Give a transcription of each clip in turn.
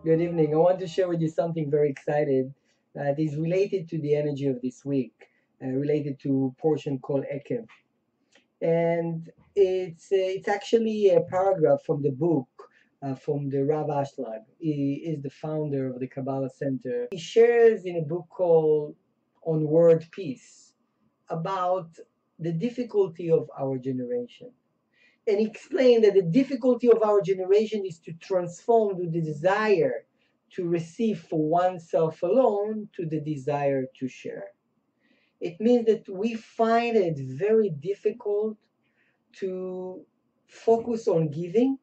Good evening. I want to share with you something very excited that is related to the energy of this week, related to portion called Ekev. And it's actually a paragraph from the book from the Rav Ashlag. He is the founder of the Kabbalah Center. He shares in a book called On Word Peace about the difficulty of our generation. And he explained that the difficulty of our generation is to transform the desire to receive for oneself alone to the desire to share. It means that we find it very difficult to focus on giving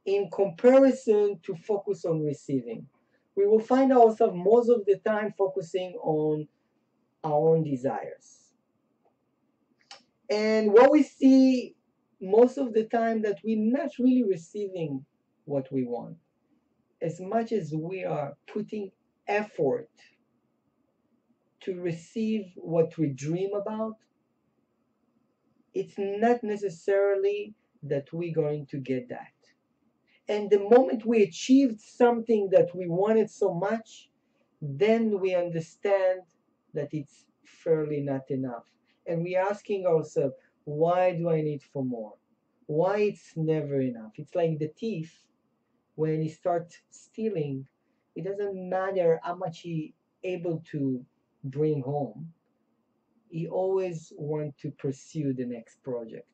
in comparison to focus on receiving. We will find ourselves most of the time focusing on our own desires. And what we see most of the time that we're not really receiving what we want. As much as we are putting effort to receive what we dream about, it's not necessarily that we're going to get that. And the moment we achieved something that we wanted so much, then we understand that it's fairly not enough. And we're asking ourselves, why do I need for more? Why it's never enough? It's like the thief, when he starts stealing, it doesn't matter how much he able to bring home. He always want to pursue the next project.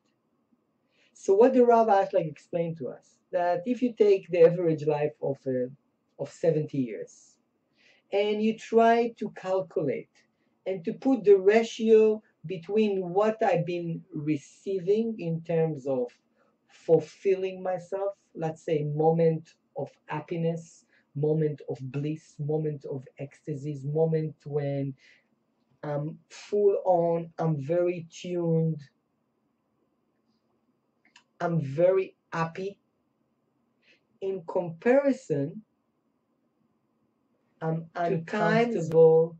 So what the Rav Ashlag explained to us, that if you take the average life of 70 years and you try to calculate and to put the ratio between what I've been receiving in terms of fulfilling myself, let's say moment of happiness, moment of bliss, moment of ecstasies, moment when I'm full on, I'm very tuned, I'm very happy. In comparison, I'm uncomfortable.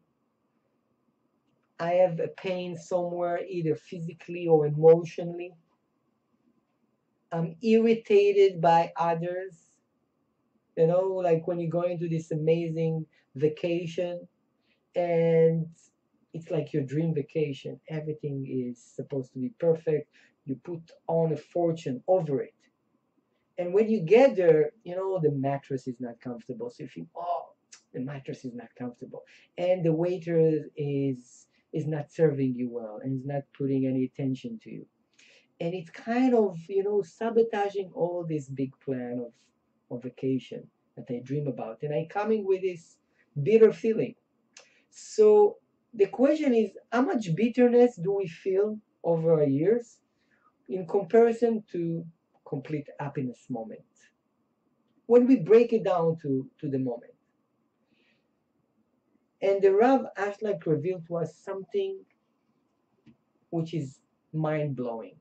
I have a pain somewhere, either physically or emotionally. I'm irritated by others. Like when you're going to this amazing vacation and it's like your dream vacation. Everything is supposed to be perfect. You put on a fortune over it. And when you get there, the mattress is not comfortable. So you think, oh, the mattress is not comfortable. And the waiter is not serving you well and is not putting any attention to you. And it's kind of, sabotaging all this big plan of vacation that I dream about. And I'm coming with this bitter feeling. So the question is, how much bitterness do we feel over our years in comparison to complete happiness moment? When we break it down to the moment. And the Rav Ashlag revealed to us something which is mind-blowing.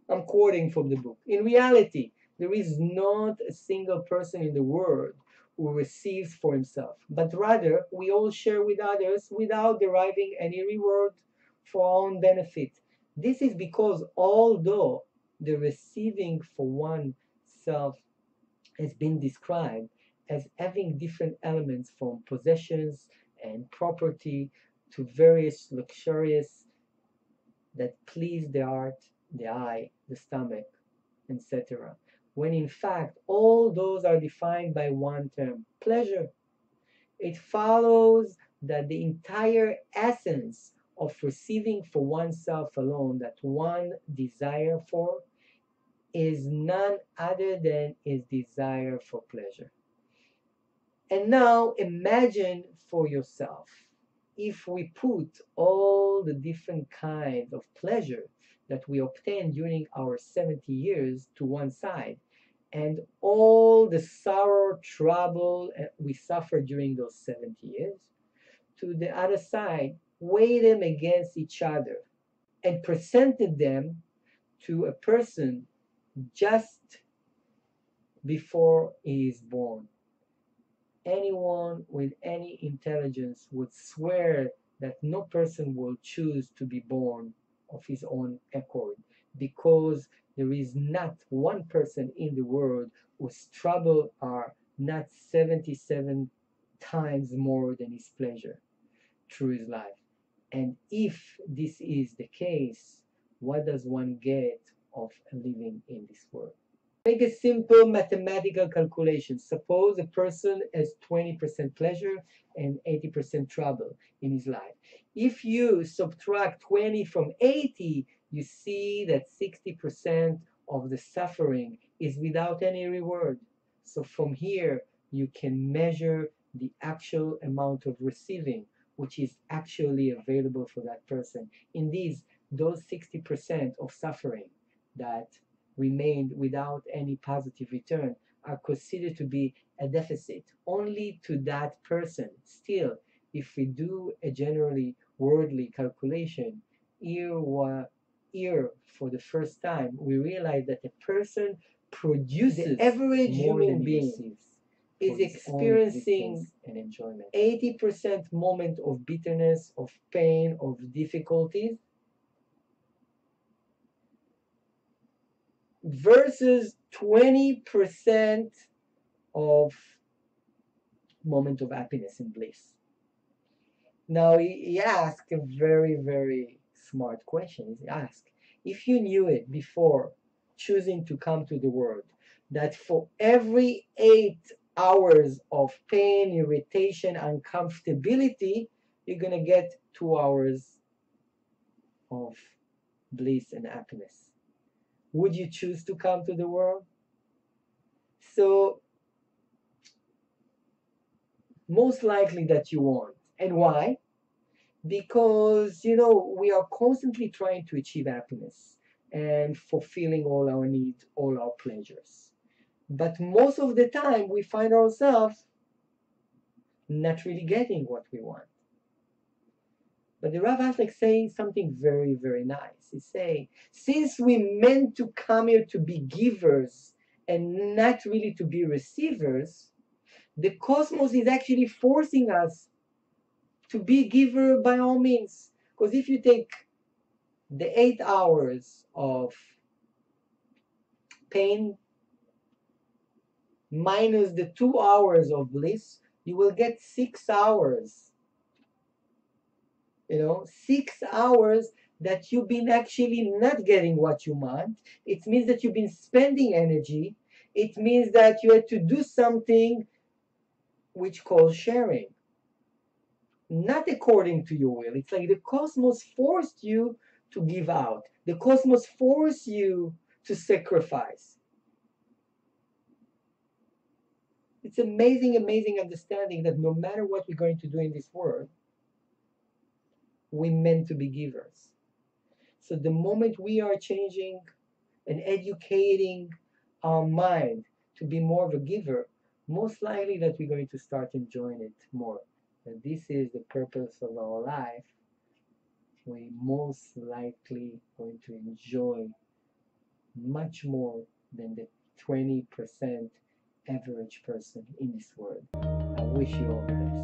I'm quoting from the book. In reality, there is not a single person in the world who receives for himself, but rather we all share with others without deriving any reward for our own benefit. This is because although the receiving for oneself has been described as having different elements from possessions and property to various luxurious that please the heart, the eye, the stomach, etc. When in fact all those are defined by one term, pleasure. It follows that the entire essence of receiving for oneself alone that one desire for is none other than his desire for pleasure. And now imagine for yourself, if we put all the different kinds of pleasure that we obtain during our 70 years to one side, and all the sorrow, trouble we suffered during those 70 years to the other side, weigh them against each other, and presented them to a person just before he is born. Anyone with any intelligence would swear that no person will choose to be born of his own accord, because there is not one person in the world whose trouble are not 77 times more than his pleasure through his life. And if this is the case, what does one get of living in this world? Make a simple mathematical calculation. Suppose a person has 20% pleasure and 80% trouble in his life. If you subtract 20 from 80, you see that 60% of the suffering is without any reward. So from here, you can measure the actual amount of receiving, which is actually available for that person. In those 60% of suffering that remained without any positive return are considered to be a deficit only to that person. Still, if we do a generally worldly calculation, here for the first time, we realize that a person produces, the average human being is experiencing an enjoyment. 80% moment of bitterness, of pain, of difficulties, versus 20% of moment of happiness and bliss. Now he asked a very, very smart question. He asked, if you knew it before choosing to come to the world, that for every 8 hours of pain, irritation, uncomfortability, you're going to get 2 hours of bliss and happiness, would you choose to come to the world? So most likely that you won't. And why? Because we are constantly trying to achieve happiness and fulfilling all our needs, all our pleasures. But most of the time we find ourselves not really getting what we want. But the Rav Ashlag saying something very, very nice. He say, since we meant to come here to be givers and not really to be receivers, the cosmos is actually forcing us to be giver by all means. Because if you take the 8 hours of pain minus the 2 hours of bliss, you will get 6 hours. 6 hours that you've been actually not getting what you want. It means that you've been spending energy. It means that you had to do something which calls sharing, not according to your will. It's like the cosmos forced you to give out. The cosmos forced you to sacrifice. It's amazing, amazing understanding that no matter what we're going to do in this world, we're meant to be givers. So the moment we are changing and educating our mind to be more of a giver, most likely that we're going to start enjoying it more. And this is the purpose of our life. We're most likely going to enjoy much more than the 20% average person in this world. I wish you all the best.